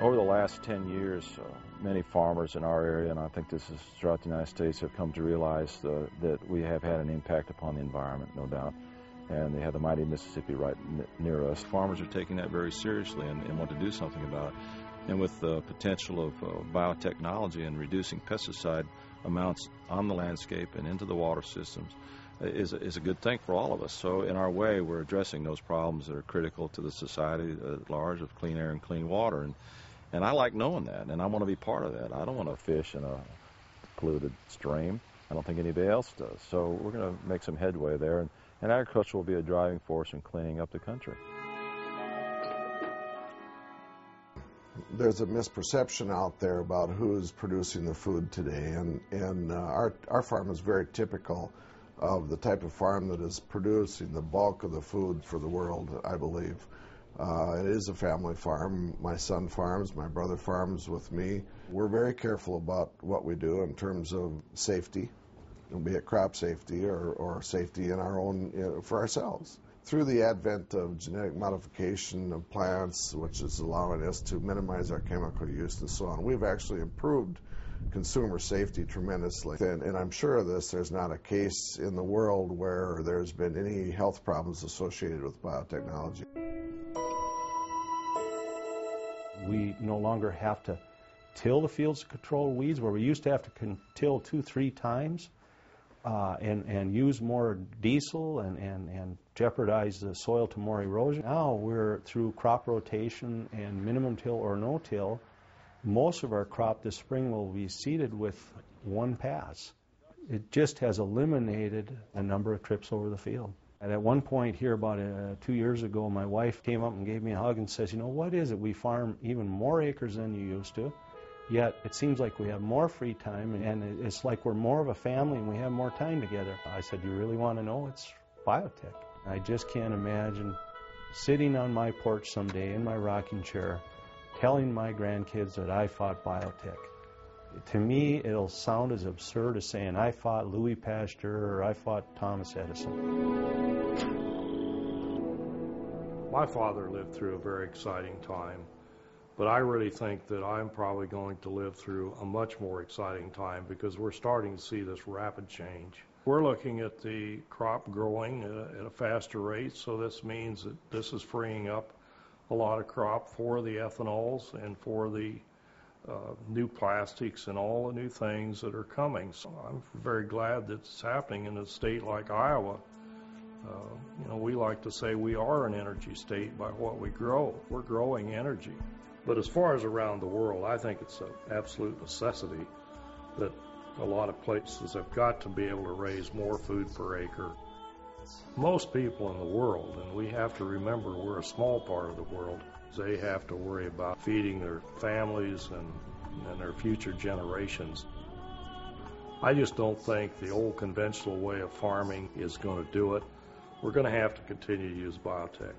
Over the last 10 years, many farmers in our area, and I think this is throughout the United States, have come to realize that we have had an impact upon the environment, no doubt. And they have the mighty Mississippi right near us. Farmers are taking that very seriously and want to do something about it. And with the potential of biotechnology and reducing pesticide amounts on the landscape and into the water systems is a good thing for all of us. So in our way, we're addressing those problems that are critical to the society at large of clean air and clean water. And I like knowing that, and I want to be part of that. I don't want to fish in a polluted stream. I don't think anybody else does. So we're going to make some headway there, and agriculture will be a driving force in cleaning up the country. There's a misperception out there about who's producing the food today, and our farm is very typical of the type of farm that is producing the bulk of the food for the world, I believe. It is a family farm. My son farms, my brother farms with me. We're very careful about what we do in terms of safety, be it crop safety or safety in our own, for ourselves. Through the advent of genetic modification of plants, which is allowing us to minimize our chemical use and so on, we've actually improved consumer safety tremendously. And I'm sure of this, there's not a case in the world where there's been any health problems associated with biotechnology. We no longer have to till the fields to control weeds, where we used to have to till 2-3 times and use more diesel and jeopardize the soil to more erosion. Now we're through crop rotation and minimum till or no till. Most of our crop this spring will be seeded with one pass. It just has eliminated a number of trips over the field. And at one point here about 2 years ago, my wife came up and gave me a hug and says, you know, what is it? We farm even more acres than you used to, yet it seems like we have more free time, and it's like we're more of a family and we have more time together. I said, you really want to know? It's biotech. I just can't imagine sitting on my porch someday in my rocking chair telling my grandkids that I fought biotech. To me, it'll sound as absurd as saying I fought Louis Pasteur or I fought Thomas Edison. My father lived through a very exciting time, but I really think that I'm probably going to live through a much more exciting time because we're starting to see this rapid change. We're looking at the crop growing at a faster rate, so this means that this is freeing up a lot of crop for the ethanols and for the new plastics and all the new things that are coming. So I'm very glad that it's happening in a state like Iowa. You know, we like to say we are an energy state by what we grow. We're growing energy. But as far as around the world, I think it's an absolute necessity that a lot of places have got to be able to raise more food per acre. Most people in the world, and we have to remember we're a small part of the world, they have to worry about feeding their families and their future generations. I just don't think the old conventional way of farming is going to do it. We're going to have to continue to use biotech.